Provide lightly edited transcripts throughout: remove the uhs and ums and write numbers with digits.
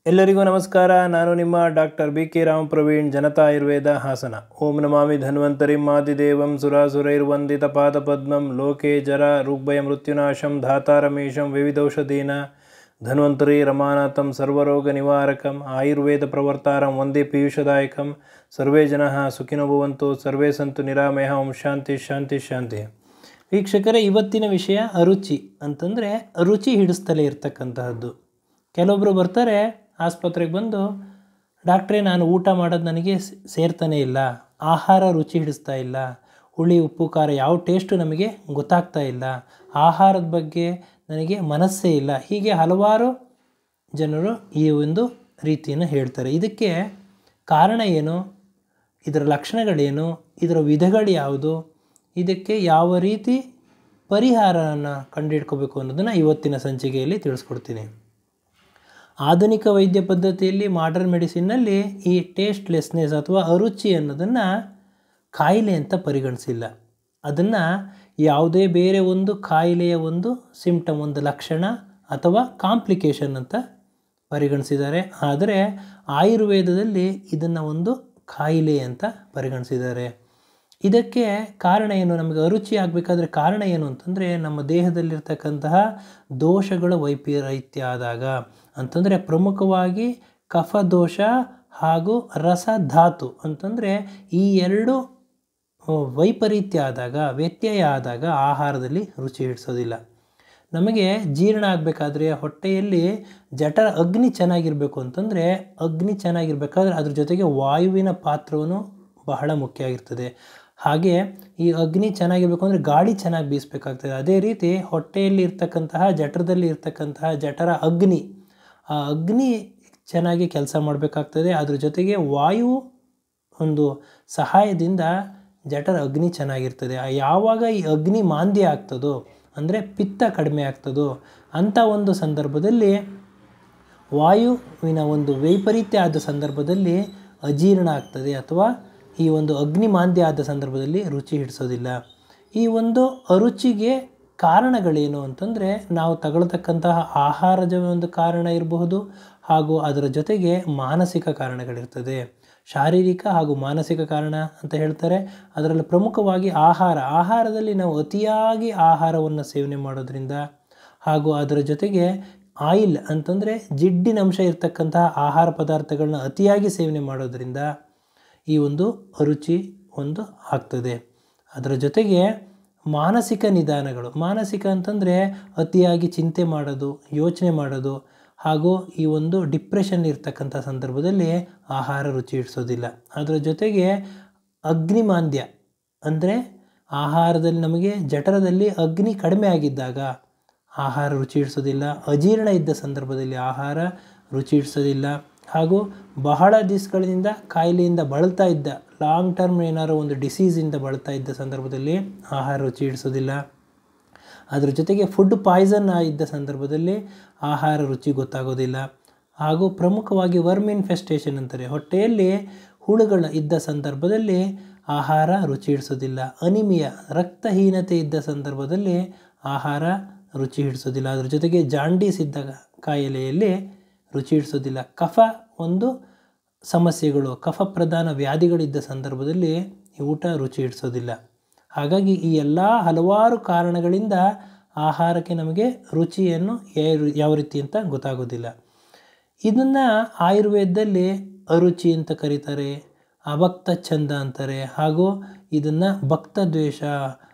ಎಲ್ಲರಿಗೂ ನಮಸ್ಕಾರ. ನಾನು ನಿಮ್ಮ doctor B K Ram Praveen, Janata Ayurveda Hassan. ಓಂ ನಮಾಮಿ ಧನ್ವಂತರಿಂ ಆದಿದೇವಂ ಸುರಾಸುರೈರ್ವಂದಿತ ಪಾದಪದ್ಮಂ ಲೋಕೆ ಜರ ಋಗ್ಭಯ ಮೃತ್ಯುನಾಶಂ ಧಾತಾರಮೇಶಂ ವಿವಿಧೌಷಧೀನ ಧನ್ವಂತರಿ ರಮಾನಾಥಂ ಸರ್ವರೋಗ ನಿವಾರಕಂ ಆಯುರ್ವೇದ ಪ್ರವರ್ತಾರಂ ವಂದೇ ಪೀಯೂಷದಾಯಕಂ. ಸರ್ವೇ ಜನಃ ಸುಖಿನೋ ಭವಂತು, ಸರ್ವೇ ಸಂತು ನಿರಾಮಯಃ. ಓಂ ಶಾಂತಿ ಶಾಂತಿ ಶಾಂತಿ. ವೀಕ್ಷಕರೇ, ಇವತ್ತಿನ ವಿಷಯ ಅರುಚಿ ಅಂತಂದರೆ ರುಚಿ ಹಿಡಿಸ್ತಲೇ ಇರ್ತಕ್ಕಂತಹದ್ದು. ಕೆಲವೊಬ್ಬರು ಬರ್ತಾರೆ ಆಸ್ಪತ್ರೆಗೆ ಬಂದು, ಡಾಕ್ಟ್ರೇ ನಾನು ಊಟ ಮಾಡೋದು ನನಗೆ ಸೇರ್ತಾನೆ ಇಲ್ಲ, ಆಹಾರ ರುಚಿ ಹಿಡಿಸ್ತಾ ಇಲ್ಲ, ಹುಳಿ ಉಪ್ಪು ಖಾರ ಯಾವ ಟೇಸ್ಟು ನಮಗೆ ಗೊತ್ತಾಗ್ತಾ ಇಲ್ಲ, ಆಹಾರದ ಬಗ್ಗೆ ನನಗೆ ಮನಸ್ಸೇ ಇಲ್ಲ, ಹೀಗೆ ಹಲವಾರು ಜನರು ಈ ಒಂದು ರೀತಿಯನ್ನು ಹೇಳ್ತಾರೆ. ಇದಕ್ಕೆ ಕಾರಣ ಏನು, ಇದರ ಲಕ್ಷಣಗಳೇನು, ಇದರ ವಿಧಗಳು ಯಾವುದು, ಇದಕ್ಕೆ ಯಾವ ರೀತಿ ಪರಿಹಾರವನ್ನು ಕಂಡುಹಿಡ್ಕೋಬೇಕು ಅನ್ನೋದನ್ನು ಇವತ್ತಿನ ಸಂಚಿಕೆಯಲ್ಲಿ ತಿಳಿಸ್ಕೊಡ್ತೀನಿ. ಆಧುನಿಕ ವೈದ್ಯ ಪದ್ಧತಿಯಲ್ಲಿ, ಮಾಡರ್ನ್ ಮೆಡಿಸಿನ್ನಲ್ಲಿ ಈ ಟೇಸ್ಟ್ಲೆಸ್ನೆಸ್ ಅಥವಾ ಅರುಚಿ ಅನ್ನೋದನ್ನು ಕಾಯಿಲೆ ಅಂತ ಪರಿಗಣಿಸಿಲ್ಲ. ಅದನ್ನು ಯಾವುದೇ ಬೇರೆ ಒಂದು ಕಾಯಿಲೆಯ ಒಂದು ಸಿಂಪ್ಟಮ್, ಒಂದು ಲಕ್ಷಣ ಅಥವಾ ಕಾಂಪ್ಲಿಕೇಶನ್ ಅಂತ ಪರಿಗಣಿಸಿದ್ದಾರೆ. ಆದರೆ ಆಯುರ್ವೇದದಲ್ಲಿ ಇದನ್ನು ಒಂದು ಕಾಯಿಲೆ ಅಂತ ಪರಿಗಣಿಸಿದ್ದಾರೆ. ಇದಕ್ಕೆ ಕಾರಣ ಏನು, ನಮಗೆ ಅರುಚಿ ಆಗಬೇಕಾದ್ರೆ ಕಾರಣ ಏನು ಅಂತಂದರೆ, ನಮ್ಮ ದೇಹದಲ್ಲಿರ್ತಕ್ಕಂತಹ ದೋಷಗಳ ವೈಪರೀತ್ಯ ಆದಾಗ ಅಂತಂದರೆ, ಪ್ರಮುಖವಾಗಿ ಕಫ ದೋಷ ಹಾಗೂ ರಸಧಾತು ಅಂತಂದರೆ ಈ ಎರಡು ವೈಪರೀತ್ಯ ಆದಾಗ, ವ್ಯತ್ಯಯ ಆದಾಗ ಆಹಾರದಲ್ಲಿ ರುಚಿ ಹಿಡಿಸೋದಿಲ್ಲ. ನಮಗೆ ಜೀರ್ಣ ಆಗಬೇಕಾದ್ರೆ ಹೊಟ್ಟೆಯಲ್ಲಿ ಜಠರ ಅಗ್ನಿ ಚೆನ್ನಾಗಿರಬೇಕು ಅಂತಂದರೆ, ಅಗ್ನಿ ಚೆನ್ನಾಗಿರ್ಬೇಕಾದ್ರೆ ಅದ್ರ ಜೊತೆಗೆ ವಾಯುವಿನ ಪಾತ್ರವನ್ನು ಬಹಳ ಮುಖ್ಯ ಆಗಿರ್ತದೆ. ಹಾಗೆ ಈ ಅಗ್ನಿ ಚೆನ್ನಾಗಿರಬೇಕು ಅಂದರೆ ಗಾಳಿ ಚೆನ್ನಾಗಿ ಬೀಸಬೇಕಾಗ್ತದೆ. ಅದೇ ರೀತಿ ಹೊಟ್ಟೆಯಲ್ಲಿ ಇರ್ತಕ್ಕಂತಹ ಜಠರದಲ್ಲಿ ಇರ್ತಕ್ಕಂತಹ ಜಠರ ಅಗ್ನಿ, ಆ ಅಗ್ನಿ ಚೆನ್ನಾಗಿ ಕೆಲಸ ಮಾಡಬೇಕಾಗ್ತದೆ. ಅದ್ರ ಜೊತೆಗೆ ವಾಯು ಒಂದು ಸಹಾಯದಿಂದ ಜಠರ ಅಗ್ನಿ ಚೆನ್ನಾಗಿರ್ತದೆ. ಯಾವಾಗ ಈ ಅಗ್ನಿ ಮಾಂದ್ಯ ಆಗ್ತದೋ ಅಂದರೆ ಪಿತ್ತ ಕಡಿಮೆ ಆಗ್ತದೋ ಅಂಥ ಒಂದು ಸಂದರ್ಭದಲ್ಲಿ, ವಾಯುವಿನ ಒಂದು ವೈಪರೀತ್ಯ ಆದ ಸಂದರ್ಭದಲ್ಲಿ ಅಜೀರ್ಣ ಆಗ್ತದೆ, ಅಥವಾ ಈ ಒಂದು ಅಗ್ನಿ ಮಾಂದ್ಯ ಆದ ಸಂದರ್ಭದಲ್ಲಿ ರುಚಿ ಹಿಡಿಸೋದಿಲ್ಲ. ಈ ಒಂದು ಅರುಚಿಗೆ ಕಾರಣಗಳೇನು ಅಂತಂದರೆ, ನಾವು ತಗೊಳ್ತಕ್ಕಂತಹ ಆಹಾರದ ಒಂದು ಕಾರಣ ಇರಬಹುದು, ಹಾಗೂ ಅದರ ಜೊತೆಗೆ ಮಾನಸಿಕ ಕಾರಣಗಳಿರ್ತದೆ. ಶಾರೀರಿಕ ಹಾಗೂ ಮಾನಸಿಕ ಕಾರಣ ಅಂತ ಹೇಳ್ತಾರೆ. ಅದರಲ್ಲಿ ಪ್ರಮುಖವಾಗಿ ಆಹಾರದಲ್ಲಿ ನಾವು ಅತಿಯಾಗಿ ಆಹಾರವನ್ನು ಸೇವನೆ ಮಾಡೋದ್ರಿಂದ, ಹಾಗೂ ಅದರ ಜೊತೆಗೆ ಆಯಿಲ್ ಅಂತಂದರೆ ಜಿಡ್ಡಿನಂಶ ಇರ್ತಕ್ಕಂತಹ ಆಹಾರ ಪದಾರ್ಥಗಳನ್ನ ಅತಿಯಾಗಿ ಸೇವನೆ ಮಾಡೋದ್ರಿಂದ ಈ ಒಂದು ಅರುಚಿ ಒಂದು ಆಗ್ತದೆ. ಅದರ ಜೊತೆಗೆ ಮಾನಸಿಕ ನಿಧಾನಗಳು, ಮಾನಸಿಕ ಅಂತಂದರೆ ಅತಿಯಾಗಿ ಚಿಂತೆ ಮಾಡೋದು, ಯೋಚನೆ ಮಾಡೋದು, ಹಾಗೂ ಈ ಒಂದು ಡಿಪ್ರೆಷನ್ ಇರ್ತಕ್ಕಂಥ ಸಂದರ್ಭದಲ್ಲಿ ಆಹಾರ ರುಚಿ ಹಿಡಿಸೋದಿಲ್ಲ. ಅದರ ಜೊತೆಗೆ ಅಗ್ನಿಮಾಂದ್ಯ ಅಂದರೆ ಆಹಾರದಲ್ಲಿ ನಮಗೆ ಜಠರದಲ್ಲಿ ಅಗ್ನಿ ಕಡಿಮೆ ಆಗಿದ್ದಾಗ ಆಹಾರ ರುಚಿ ಹಿಡಿಸೋದಿಲ್ಲ. ಅಜೀರ್ಣ ಇದ್ದ ಸಂದರ್ಭದಲ್ಲಿ ಆಹಾರ ರುಚಿ ಹಿಡಿಸೋದಿಲ್ಲ. ಹಾಗೂ ಬಹಳ ದಿವಸಗಳಿಂದ ಕಾಯಿಲೆಯಿಂದ ಬಳಲ್ತಾ ಇದ್ದ, ಲಾಂಗ್ ಟರ್ಮ್ ಏನಾರು ಒಂದು ಡಿಸೀಸಿಂದ ಬಳಲ್ತಾ ಇದ್ದ ಸಂದರ್ಭದಲ್ಲಿ ಆಹಾರ ರುಚಿ ಹಿಡಿಸೋದಿಲ್ಲ. ಅದ್ರ ಜೊತೆಗೆ ಫುಡ್ ಪಾಯ್ಸನ್ ಇದ್ದ ಸಂದರ್ಭದಲ್ಲಿ ಆಹಾರ ರುಚಿ ಗೊತ್ತಾಗೋದಿಲ್ಲ. ಹಾಗೂ ಪ್ರಮುಖವಾಗಿ ವರ್ಮ್ ಇನ್ಫೆಸ್ಟೇಷನ್ ಅಂತಾರೆ, ಹೊಟ್ಟೆಯಲ್ಲಿ ಹುಳುಗಳು ಇದ್ದ ಸಂದರ್ಭದಲ್ಲಿ ಆಹಾರ ರುಚಿ ಹಿಡಿಸೋದಿಲ್ಲ. ಅನಿಮಿಯಾ, ರಕ್ತಹೀನತೆ ಇದ್ದ ಸಂದರ್ಭದಲ್ಲಿ ಆಹಾರ ರುಚಿ ಹಿಡಿಸೋದಿಲ್ಲ. ಅದ್ರ ಜೊತೆಗೆ ಜಾಂಡೀಸ್ ಇದ್ದ ಕಾಯಿಲೆಯಲ್ಲಿ ರುಚಿ ಹಿಡಿಸೋದಿಲ್ಲ. ಕಫ ಒಂದು ಸಮಸ್ಯೆಗಳು, ಕಫ ಪ್ರಧಾನ ವ್ಯಾಧಿಗಳಿದ್ದ ಸಂದರ್ಭದಲ್ಲಿ ಈ ಊಟ ರುಚಿ ಹಿಡಿಸೋದಿಲ್ಲ. ಹಾಗಾಗಿ ಈ ಎಲ್ಲ ಹಲವಾರು ಕಾರಣಗಳಿಂದ ಆಹಾರಕ್ಕೆ ನಮಗೆ ರುಚಿಯನ್ನು ಯಾವ ರೀತಿ ಅಂತ ಗೊತ್ತಾಗೋದಿಲ್ಲ. ಇದನ್ನು ಆಯುರ್ವೇದದಲ್ಲಿ ಅರುಚಿ ಅಂತ ಕರೀತಾರೆ, ಅಭಕ್ತ ಛಂದ ಅಂತಾರೆ, ಹಾಗೂ ಇದನ್ನು ಭಕ್ತ ದ್ವೇಷ,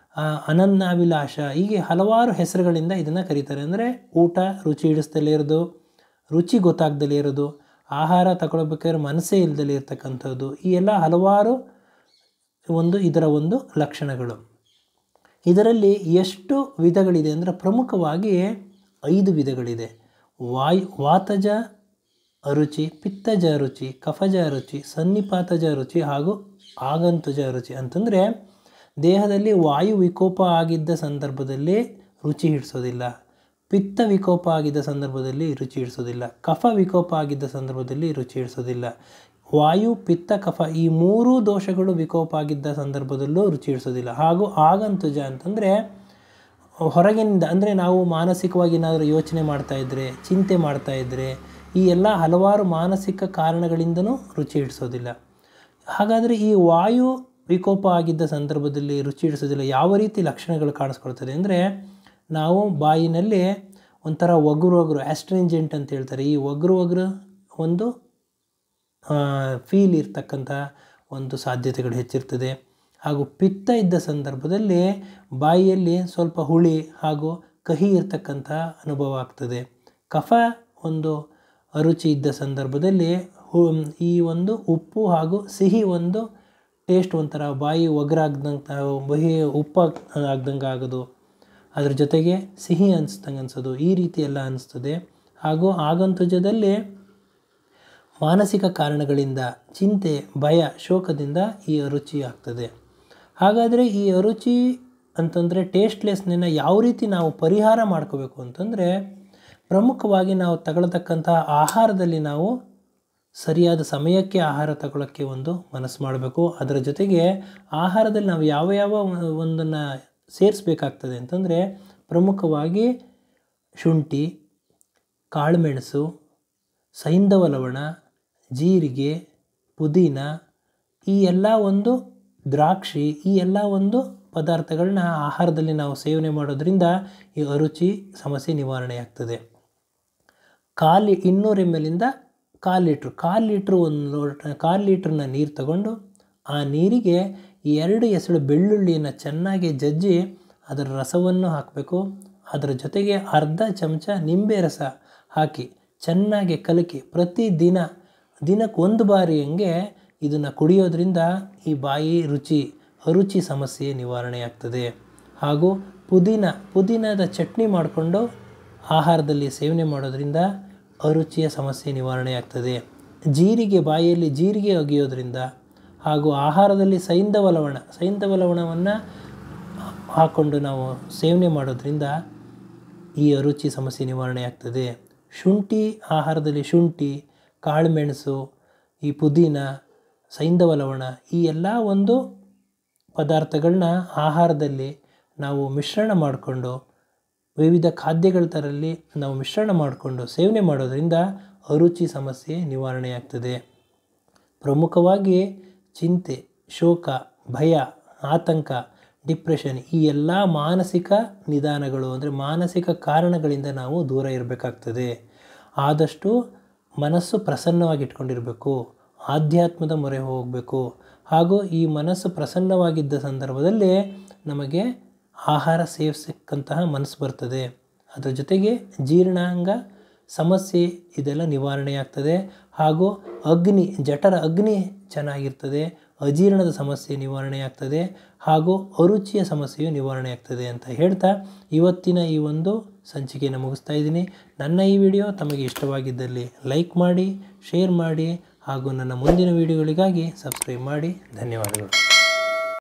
ಅನನ್ಯಾಭಿಲಾಷ, ಹೀಗೆ ಹಲವಾರು ಹೆಸರುಗಳಿಂದ ಇದನ್ನು ಕರೀತಾರೆ. ಅಂದರೆ ಊಟ ರುಚಿ ಹಿಡಿಸ್ತಲೇ ಇರೋದು, ರುಚಿ ಗೊತ್ತಾಗ್ದಲೇ ಇರೋದು, ಆಹಾರ ತಗೊಳ್ಬೇಕಾದ್ರೆ ಮನಸ್ಸೇ ಇಲ್ದಲೇ ಇರ್ತಕ್ಕಂಥದ್ದು, ಈ ಎಲ್ಲ ಹಲವಾರು ಇದರ ಒಂದು ಲಕ್ಷಣಗಳು. ಇದರಲ್ಲಿ ಎಷ್ಟು ವಿಧಗಳಿದೆ ಅಂದರೆ, ಪ್ರಮುಖವಾಗಿ 5 ವಿಧಗಳಿದೆ. ವಾತಜ ಅರುಚಿ, ಪಿತ್ತಜ ಅರುಚಿ, ಕಫಜ ಅರುಚಿ, ಸನ್ನಿಪಾತಜ ಅರುಚಿ ಹಾಗೂ ಆಗಂತುಜ ಅರುಚಿ. ಅಂತಂದರೆ ದೇಹದಲ್ಲಿ ವಾಯು ವಿಕೋಪ ಆಗಿದ್ದ ಸಂದರ್ಭದಲ್ಲಿ ರುಚಿ ಹಿಡಿಸೋದಿಲ್ಲ, ಪಿತ್ತ ವಿಕೋಪ ಆಗಿದ್ದ ಸಂದರ್ಭದಲ್ಲಿ ರುಚಿ ಹಿಡಿಸೋದಿಲ್ಲ, ಕಫ ವಿಕೋಪ ಆಗಿದ್ದ ಸಂದರ್ಭದಲ್ಲಿ ರುಚಿ ಹಿಡಿಸೋದಿಲ್ಲ. ವಾಯು, ಪಿತ್ತ, ಕಫ ಈ 3 ದೋಷಗಳು ವಿಕೋಪ ಆಗಿದ್ದ ಸಂದರ್ಭದಲ್ಲೂ ರುಚಿ ಹಿಡಿಸೋದಿಲ್ಲ. ಹಾಗೂ ಆಗಂತುಜ ಅಂತಂದರೆ ಹೊರಗಿನಿಂದ ಅಂದರೆ ನಾವು ಮಾನಸಿಕವಾಗಿ ಏನಾದರೂ ಯೋಚನೆ ಮಾಡ್ತಾಯಿದ್ರೆ, ಚಿಂತೆ ಮಾಡ್ತಾಯಿದ್ರೆ, ಈ ಎಲ್ಲ ಹಲವಾರು ಮಾನಸಿಕ ಕಾರಣಗಳಿಂದನೂ ರುಚಿ ಹಿಡಿಸೋದಿಲ್ಲ. ಹಾಗಾದರೆ ಈ ವಾಯು ವಿಕೋಪ ಆಗಿದ್ದ ಸಂದರ್ಭದಲ್ಲಿ ರುಚಿ ಹಿಡಿಸೋದಿಲ್ಲ ಯಾವ ರೀತಿ ಲಕ್ಷಣಗಳು ಕಾಣಿಸ್ಕೊಳ್ತದೆ ಅಂದರೆ, ನಾವು ಬಾಯಿನಲ್ಲಿ ಒಂಥರ ಒಗರು ಆಸ್ಟ್ರಿಂಜೆಂಟ್ ಅಂತ ಹೇಳ್ತಾರೆ. ಈ ಒಗರು ಒಂದು ಫೀಲ್ ಇರ್ತಕ್ಕಂಥ ಒಂದು ಸಾಧ್ಯತೆಗಳು ಹೆಚ್ಚಿರ್ತದೆ. ಹಾಗೂ ಪಿತ್ತ ಇದ್ದ ಸಂದರ್ಭದಲ್ಲಿ ಬಾಯಿಯಲ್ಲಿ ಸ್ವಲ್ಪ ಹುಳಿ ಹಾಗೂ ಕಹಿ ಇರ್ತಕ್ಕಂಥ ಅನುಭವ ಆಗ್ತದೆ. ಕಫ ಒಂದು ಅರುಚಿ ಇದ್ದ ಸಂದರ್ಭದಲ್ಲಿ ಈ ಒಂದು ಉಪ್ಪು ಹಾಗೂ ಸಿಹಿ ಒಂದು ಟೇಸ್ಟ್ ಒಂಥರ ಬಾಯಿ ಒಗರಾಗ್ದಂಥ ಉಪ್ಪು ಆಗ್ದಂಗೆ ಆಗೋದು, ಅದ್ರ ಜೊತೆಗೆ ಸಿಹಿ ಅನಿಸ್ದಂಗೆ ಈ ರೀತಿ ಎಲ್ಲ ಅನಿಸ್ತದೆ. ಹಾಗೂ ಆಗಂತುಜದಲ್ಲಿ ಮಾನಸಿಕ ಕಾರಣಗಳಿಂದ ಚಿಂತೆ, ಭಯ, ಶೋಕದಿಂದ ಈ ಅರುಚಿ ಆಗ್ತದೆ. ಹಾಗಾದರೆ ಈ ಅರುಚಿ ಅಂತಂದರೆ ಟೇಸ್ಟ್ಲೆಸ್ನೆನ ಯಾವ ರೀತಿ ನಾವು ಪರಿಹಾರ ಮಾಡ್ಕೋಬೇಕು ಅಂತಂದರೆ, ಪ್ರಮುಖವಾಗಿ ನಾವು ತಗೊಳ್ತಕ್ಕಂಥ ಆಹಾರದಲ್ಲಿ ನಾವು ಸರಿಯಾದ ಸಮಯಕ್ಕೆ ಆಹಾರ ತಗೊಳ್ಳೋಕ್ಕೆ ಒಂದು ಮನಸ್ಸು ಮಾಡಬೇಕು. ಅದರ ಜೊತೆಗೆ ಆಹಾರದಲ್ಲಿ ನಾವು ಯಾವ ಒಂದನ್ನು ಸೇರಿಸ್ಬೇಕಾಗ್ತದೆ ಅಂತಂದರೆ, ಪ್ರಮುಖವಾಗಿ ಶುಂಠಿ, ಕಾಳುಮೆಣಸು, ಸೈಂಧವ ಲವಣ, ಜೀರಿಗೆ, ಪುದೀನ, ಈ ಎಲ್ಲ ಒಂದು ದ್ರಾಕ್ಷಿ, ಈ ಎಲ್ಲ ಒಂದು ಪದಾರ್ಥಗಳನ್ನ ಆಹಾರದಲ್ಲಿ ನಾವು ಸೇವನೆ ಮಾಡೋದ್ರಿಂದ ಈ ಅರುಚಿ ಸಮಸ್ಯೆ ನಿವಾರಣೆಯಾಗ್ತದೆ. 200 ml ಇಂದ 1/4 ಲೀಟ್ರನ್ನ ನೀರು ತಗೊಂಡು ಆ ನೀರಿಗೆ 2 ಎಸಳು ಬೆಳ್ಳುಳ್ಳಿಯನ್ನು ಚೆನ್ನಾಗಿ ಜಜ್ಜಿ ಅದರ ರಸವನ್ನು ಹಾಕಬೇಕು. ಅದರ ಜೊತೆಗೆ ಅರ್ಧ ಚಮಚ ನಿಂಬೆ ರಸ ಹಾಕಿ ಚೆನ್ನಾಗಿ ಕಲಕಿ ದಿನಕ್ಕೆ 1 ಬಾರಿ ಹಂಗೆ ಇದನ್ನು ಕುಡಿಯೋದ್ರಿಂದ ಈ ಬಾಯಿ ಅರುಚಿ ಸಮಸ್ಯೆ ನಿವಾರಣೆಯಾಗ್ತದೆ. ಹಾಗೂ ಪುದೀನದ ಚಟ್ನಿ ಮಾಡಿಕೊಂಡು ಆಹಾರದಲ್ಲಿ ಸೇವನೆ ಮಾಡೋದ್ರಿಂದ ಅರುಚಿಯ ಸಮಸ್ಯೆ ನಿವಾರಣೆಯಾಗ್ತದೆ. ಬಾಯಿಯಲ್ಲಿ ಜೀರಿಗೆ ಅಗಿಯೋದ್ರಿಂದ ಹಾಗೂ ಆಹಾರದಲ್ಲಿ ಸೈಂಧವ ಲವಣವನ್ನು ಹಾಕ್ಕೊಂಡು ನಾವು ಸೇವನೆ ಮಾಡೋದ್ರಿಂದ ಈ ಅರುಚಿ ಸಮಸ್ಯೆ ನಿವಾರಣೆಯಾಗ್ತದೆ. ಆಹಾರದಲ್ಲಿ ಶುಂಠಿ, ಕಾಳುಮೆಣಸು, ಈ ಪುದೀನ, ಸೈಂಧವ ಲವಣ, ಈ ಎಲ್ಲ ಒಂದು ಪದಾರ್ಥಗಳನ್ನ ಆಹಾರದಲ್ಲಿ ನಾವು ಮಿಶ್ರಣ ಮಾಡಿಕೊಂಡು ವಿವಿಧ ಖಾದ್ಯಗಳ ಥರಲ್ಲಿ ನಾವು ಮಿಶ್ರಣ ಮಾಡಿಕೊಂಡು ಸೇವನೆ ಮಾಡೋದ್ರಿಂದ ಅರುಚಿ ಸಮಸ್ಯೆ ನಿವಾರಣೆಯಾಗ್ತದೆ. ಪ್ರಮುಖವಾಗಿ ಚಿಂತೆ, ಶೋಕ, ಭಯ, ಆತಂಕ, ಡಿಪ್ರೆಷನ್, ಈ ಎಲ್ಲ ಮಾನಸಿಕ ನಿಧಾನಗಳು ಅಂದರೆ ಮಾನಸಿಕ ಕಾರಣಗಳಿಂದ ನಾವು ದೂರ ಇರಬೇಕಾಗ್ತದೆ. ಆದಷ್ಟು ಮನಸ್ಸು ಪ್ರಸನ್ನವಾಗಿಟ್ಕೊಂಡಿರಬೇಕು, ಆಧ್ಯಾತ್ಮದ ಮೊರೆ ಹೋಗಬೇಕು. ಹಾಗೂ ಈ ಮನಸ್ಸು ಪ್ರಸನ್ನವಾಗಿದ್ದ ಸಂದರ್ಭದಲ್ಲಿ ನಮಗೆ ಆಹಾರ ಸೇವಿಸಕ್ಕಂತಹ ಮನಸ್ಸು ಬರ್ತದೆ. ಅದರ ಜೊತೆಗೆ ಜೀರ್ಣಾಂಗ ಸಮಸ್ಯೆ ಇದೆಲ್ಲ ನಿವಾರಣೆಯಾಗ್ತದೆ. ಹಾಗೂ ಜಠರ ಅಗ್ನಿ ಚೆನ್ನಾಗಿರ್ತದೆ, ಅಜೀರ್ಣದ ಸಮಸ್ಯೆ ನಿವಾರಣೆಯಾಗ್ತದೆ, ಹಾಗೂ ಅರುಚಿಯ ಸಮಸ್ಯೆಯು ನಿವಾರಣೆಯಾಗ್ತದೆ ಅಂತ ಹೇಳ್ತಾ ಇವತ್ತಿನ ಈ ಒಂದು ಸಂಚಿಕೆಯನ್ನು ಮುಗಿಸ್ತಾ ಇದ್ದೀನಿ. ನನ್ನ ಈ ವಿಡಿಯೋ ತಮಗೆ ಇಷ್ಟವಾಗಿದ್ದಲ್ಲಿ ಲೈಕ್ ಮಾಡಿ, ಶೇರ್ ಮಾಡಿ ಹಾಗೂ ನನ್ನ ಮುಂದಿನ ವಿಡಿಯೋಗಳಿಗಾಗಿ ಸಬ್ಸ್ಕ್ರೈಬ್ ಮಾಡಿ. ಧನ್ಯವಾದಗಳು.